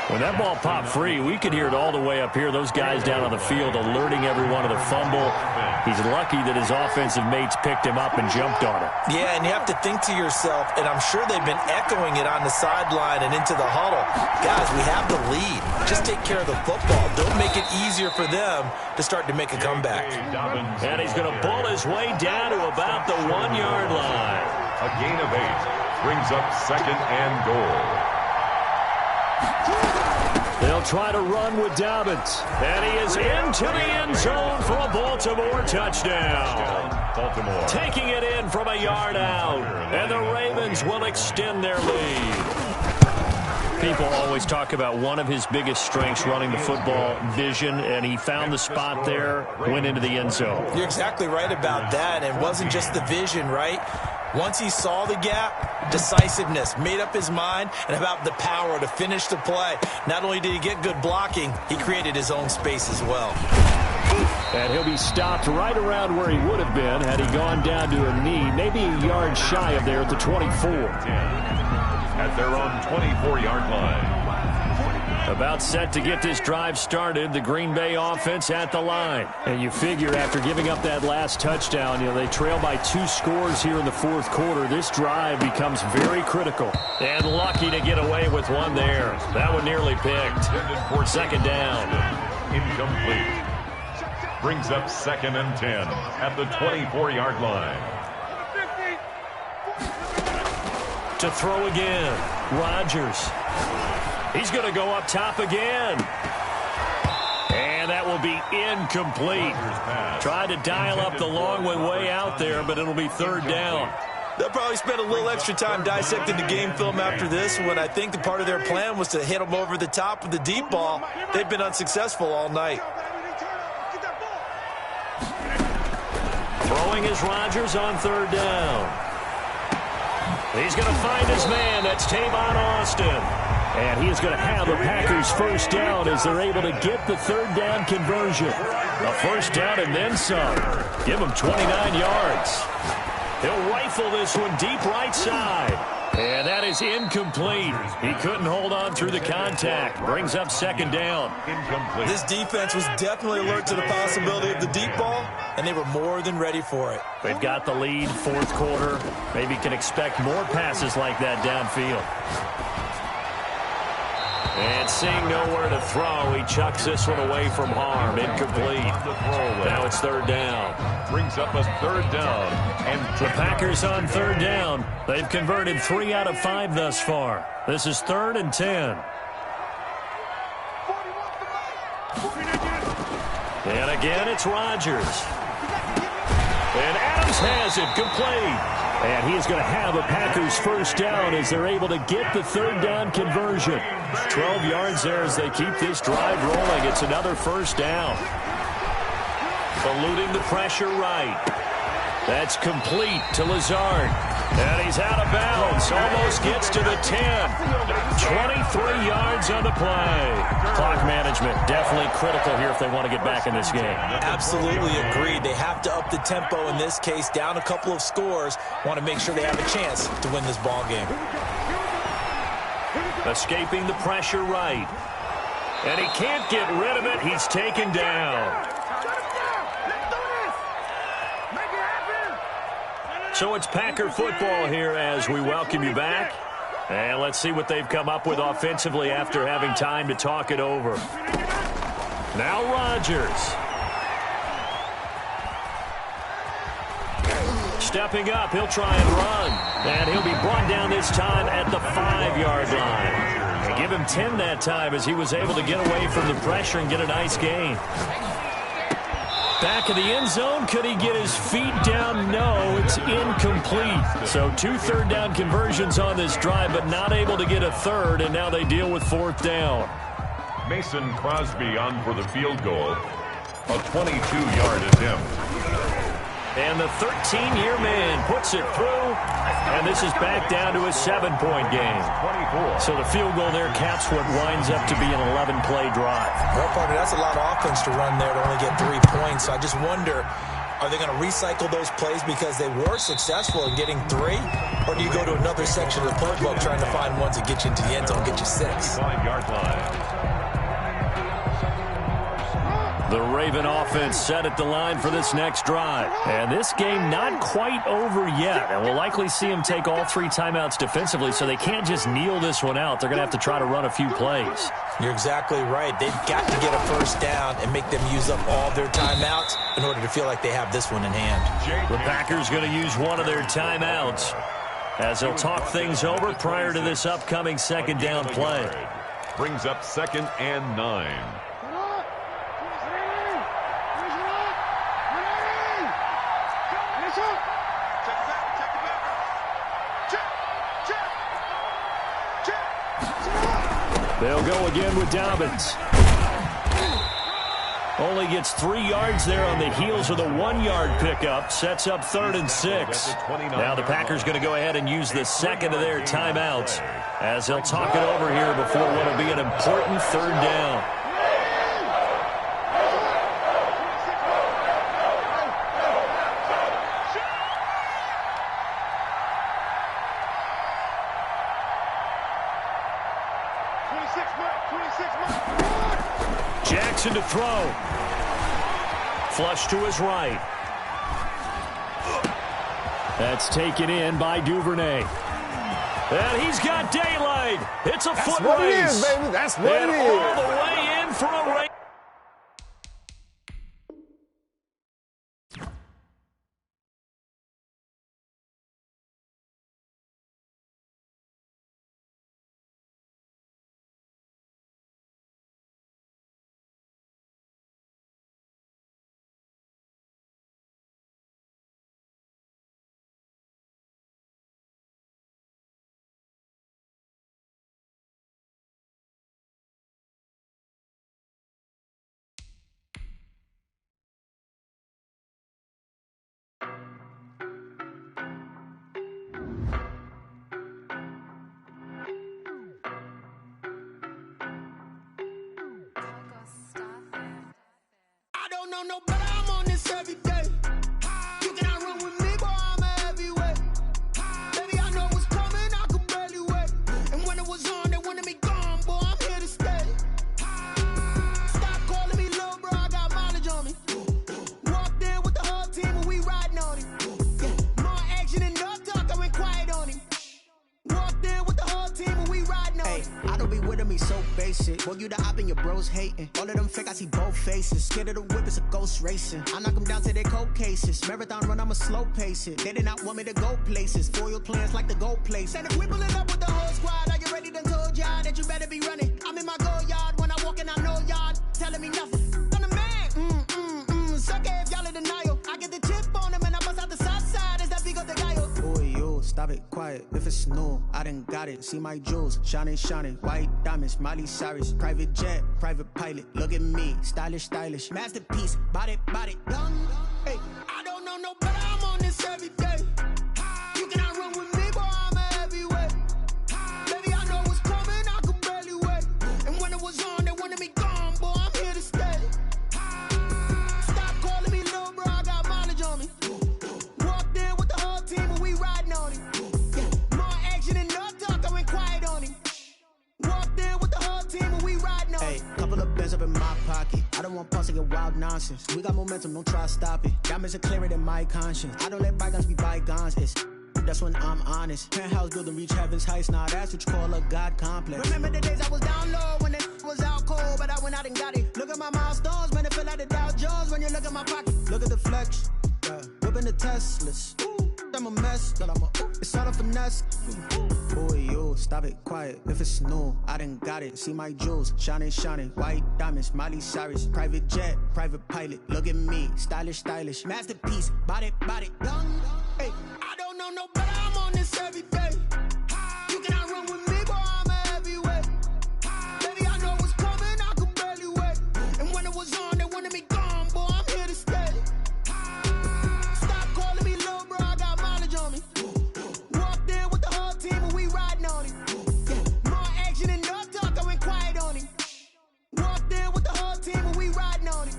When that ball popped free, we could hear it all the way up here. Those guys down on the field alerting everyone of the fumble. He's lucky that his offensive mates picked him up and jumped on it. Yeah, and you have to think to yourself, and I'm sure they've been echoing it on the sideline and into the huddle. Guys, we have the lead. Just take care of the football. Don't make it easier for them to start to make a comeback. And he's going to bull his way down to about the 1-yard line. A gain of 8 brings up 2nd and goal. They'll try to run with Dobbins. And he is into the end zone for a Baltimore touchdown. Baltimore taking it in from a yard out. And the Ravens will extend their lead. People always talk about one of his biggest strengths running the football, vision, and he found the spot there, went into the end zone. You're exactly right about that. It wasn't just the vision, right? Once he saw the gap, decisiveness, made up his mind, and about the power to finish the play. Not only did he get good blocking, he created his own space as well. And he'll be stopped right around where he would have been had he gone down to a knee, maybe a yard shy of there at the 24. At their own 24-yard line. About set to get this drive started, the Green Bay offense at the line. And you figure after giving up that last touchdown, they trail by 2 scores here in the 4th quarter. This drive becomes very critical. And lucky to get away with one there. That one nearly picked. 2nd down. Incomplete. Brings up 2nd and 10 at the 24-yard line. To throw again, Rodgers. He's going to go up top again. And that will be incomplete. Tried to dial up the long way out there, but it'll be 3rd down. They'll probably spend a little extra time dissecting the game film after this one. I think the part of their plan was to hit them over the top with the deep ball. They've been unsuccessful all night. Throwing is Rodgers on 3rd down. He's going to find his man. That's Tavon Austin. And he is going to have the Packers' 1st down as they're able to get the 3rd down conversion. A 1st down and then some. Give him 29 yards. He'll rifle this one deep right side. And that is incomplete. He couldn't hold on through the contact. Brings up 2nd down. Incomplete. This defense was definitely alert to the possibility of the deep ball, and they were more than ready for it. They've got the lead, 4th quarter. Maybe can expect more passes like that downfield. And seeing nowhere to throw, he chucks this one away from harm. Incomplete. Now it's 3rd down. Brings up a 3rd down. And the Packers on 3rd down. They've converted 3 out of 5 thus far. This is 3rd and 10. And again, it's Rodgers. And Adams has it complete. And he is going to have a Packers 1st down as they're able to get the 3rd down conversion. 12 yards there as they keep this drive rolling. It's another 1st down. Eluding the pressure right. That's complete to Lazard. And he's out of bounds. Almost gets to the 10. 23 yards on the play. Clock management definitely critical here if they want to get back in this game. Absolutely agreed. They have to up the tempo in this case. Down a couple of scores. Want to make sure they have a chance to win this ball game. Escaping the pressure right. And he can't get rid of it. He's taken down. So it's Packer football here as we welcome you back. And let's see what they've come up with offensively after having time to talk it over. Now Rodgers. Stepping up, he'll try and run. And he'll be brought down this time at the 5-yard line. And give him 10 that time as he was able to get away from the pressure and get a nice gain. Back of the end zone. Could he get his feet down? No, it's incomplete. So 2 3rd down conversions on this drive, but not able to get a 3rd, and now they deal with 4th down. Mason Crosby on for the field goal. A 22-yard attempt. And the 13-year man puts it through, and this is back down to a 7-point game. 24. So the field goal there caps what winds up to be an 11-play drive. Well, partner, that's a lot of offense to run there to only get 3 points. So I just wonder, Are they going to recycle those plays because they were successful in getting 3? Or do you go to another section of the playbook trying to find ones that get you into the end zone, get you 6? 5-yard line. The Raven offense set at the line for this next drive. And this game not quite over yet. And we'll likely see them take all 3 timeouts defensively, so they can't just kneel this one out. They're going to have to try to run a few plays. You're exactly right. They've got to get a first down and make them use up all their timeouts in order to feel like they have this one in hand. The Packers going to use one of their timeouts as they'll talk things over prior to this upcoming second down play. Brings up 2nd and 9. They'll go again with Dobbins. Only gets 3 yards there on the heels of the 1-yard pickup. Sets up 3rd and 6. Now the Packers going to go ahead and use the second of their timeouts as they'll talk it over here before what will be an important 3rd down. Jackson to throw. Flush to his right. That's taken in by Duvernay. And he's got daylight. It's a foot race. That's what it is, baby. That's what it is. All the way in for a race. No, but I'm on this every day. You cannot run with me, boy, I'm a heavyweight. Baby, I know what's coming, I could barely wait. And when it was on, they wanted me gone, boy, I'm here to stay. Stop calling me little bro, I got mileage on me. Walked in with the whole team and we riding on him. Yeah, more action and no talk, I went quiet on him. Walked in with the whole team and we riding on him. I don't be with him, he's so basic. Boy, you the op and your bros hating. All of them fake, I see both faces. Scared of the whip, it's a ghost racing. I knock them down to their cold cases. Marathon run, I'ma slow pace it. They did not want me to go places. Foil plans like the gold place. And if we pulling up with the whole squad, are you ready? Done told y'all that you better be running. I'm in my go yard. When I walk in, I know y'all telling me nothing. I'm the man. Sucker if y'all in denial. I get the chip on them and I bust out the south side. Is that big of the guy? Boy, yo, stop it, quiet. If it's new, I done got it. See my jewels, shining, white diamonds, Miley Cyrus, private jet, private pilot. Look at me, stylish, masterpiece, body, young. Hey, I don't know no better, I'm on this every day. You cannot run with me, boy, I'm a heavyweight. Baby, I know what's coming, I could barely wait. And when it was on, they wanted me gone, boy, I'm here to stay. Stop calling me little bro, I got mileage on me. Walked in with the whole team and we riding on him. Yeah, more action and no talk, I went quiet on him. Walked in with the whole team and we riding on him. Hey, couple of bands up in my pocket. I don't want pulse to get wild nonsense. We got momentum, don't try to stop it. Diamonds are clearer than my conscience. I don't let bygones be bygones. That's when I'm honest. Penthouse building, reach heaven's heights. Nah, that's what you call a God complex. Remember the days I was down low when it was out cold, but I went out and got it. Look at my milestones, man, it feel like the Dow Jones when you look at my pocket. Look at the flex, yeah. Whipping the Teslas. I'm a mess, but it's all a finesse. Boy, yo, stop it, quiet. If it's new, I done got it. See my jewels, shining, white diamonds, Miley Cyrus, private jet, private pilot. Look at me, stylish, masterpiece, body, young. Hey, I don't know no better, I'm on this every day. You cannot run with me, boy, I'm a heavyweight. Baby, I know what's coming, I could barely wait. And when it was on, they wanted me gone, boy, I'm here to stay. Stop calling me little bro, I got mileage on me. Walked in with the whole team and we riding on him. Yeah, more action and no talk, I went quiet on him. Walked in with the whole team and we riding on him.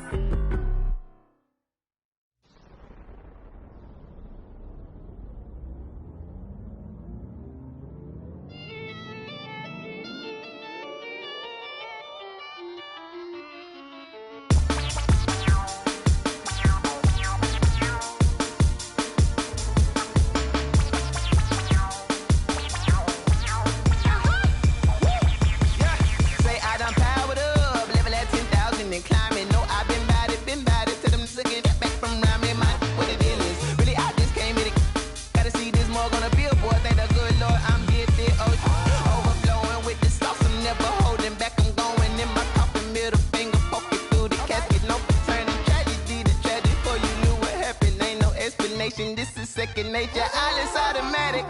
second nature. All is automatic.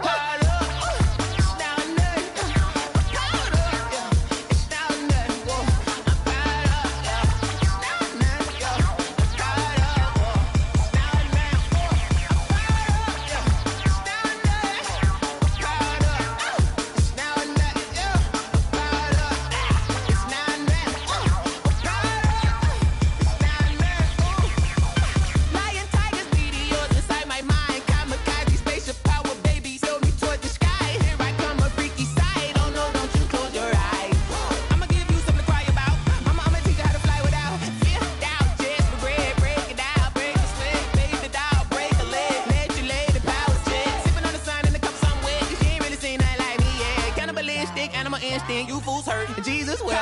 You fools hurt. Jesus will.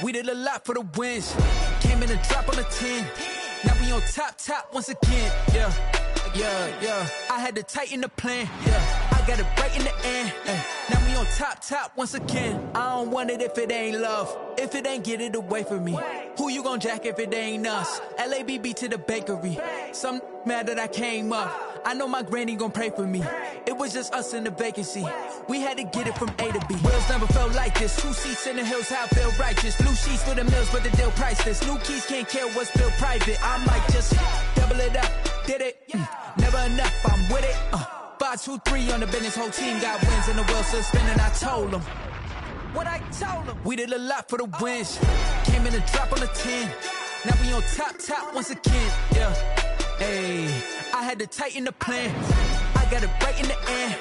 We did a lot for the wins. Came in a drop on a 10. Now we on top once again. Yeah. I had to tighten the plan. Yeah, I got it right in the end. Now we on top once again. I don't want it if it ain't love. If it ain't, get it away from me. Who you gon' jack if it ain't us? LABB to the bakery. Some mad that I came up. I know my granny gon' pray for me. It was just us in the vacancy. We had to get it from A to B. Wheels never felt like this. 2 seats in the hills, how I feel righteous. Blue sheets for the mills, but the deal priceless. New keys can't care what's built private. I might just double it up. Did it? Never enough, I'm with it. 5, 2, 3 on the business. Whole team got wins and the wheels still spinning. I told them what I told them. We did a lot for the wins. Came in a drop on a 10. Now we on top once again. Yeah. Hey, I had to tighten the plan. I got it right in the end.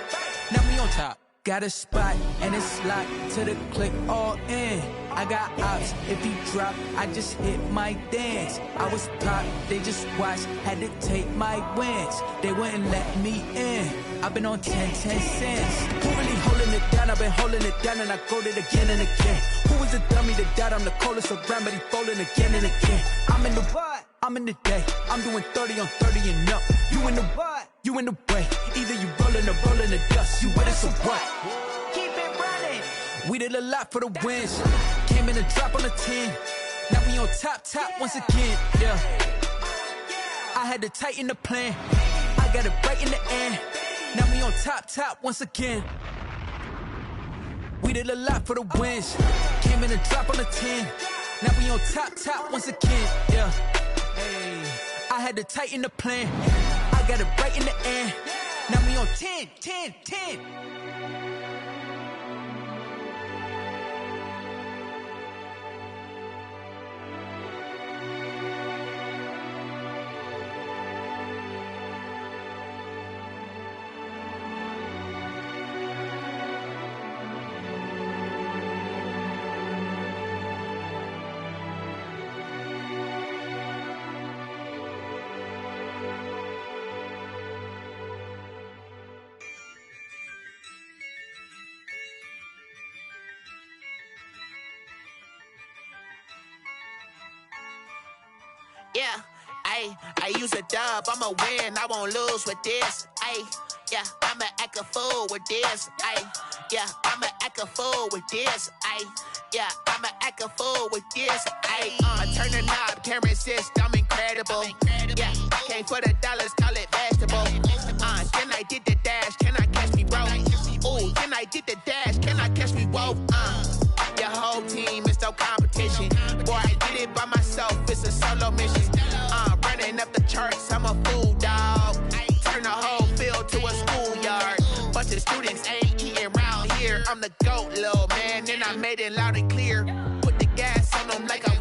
Now we on top. Got a spot and it's locked to the click all in. I got ops, if he drop, I just hit my dance. I was pop, they just watched, had to take my wins. They wouldn't let me in. I've been on 10 cents. Who really holding it down? I've been holding it down and I go it again and again. Who was the dummy that died? I'm the coldest around, but he folding again and again. I'm in the what? I'm in the day. I'm doing 30 on 30 and up. You in the what? You in the way. Either you rolling or rolling the dust. You with us or what? Keep it running. We did a lot for the wins. Came in a drop on a 10. Now we on top once again. Yeah. I had to tighten the plan. I got it right in the end. Now we on top once again. We did a lot for the wins. Came in a drop on a 10. Now we on top once again. Yeah. Hey, I had to tighten the plan. I got it right in the end. Now we on 10. Yeah, I use a dub, I'ma win, I won't lose with this. Yeah, I'ma act a fool with this. Yeah, I'ma act a fool with this. Yeah, I'ma act a fool with this. I turn the knob, can't resist, I'm incredible. Yeah, came for the dollars, call it vegetable. Then I did the dash, can I catch me, bro? Ooh, then I did the dash, can I catch me, whoa? Your whole team is no competition. Boy, I did it by myself, it's a solo mission. Running up the charts, I'm a fool, dog. Turn the whole field to a schoolyard. Bunch of students ain't eating round here. I'm the GOAT, little man, and I made it loud and clear. Put the gas on them like I'm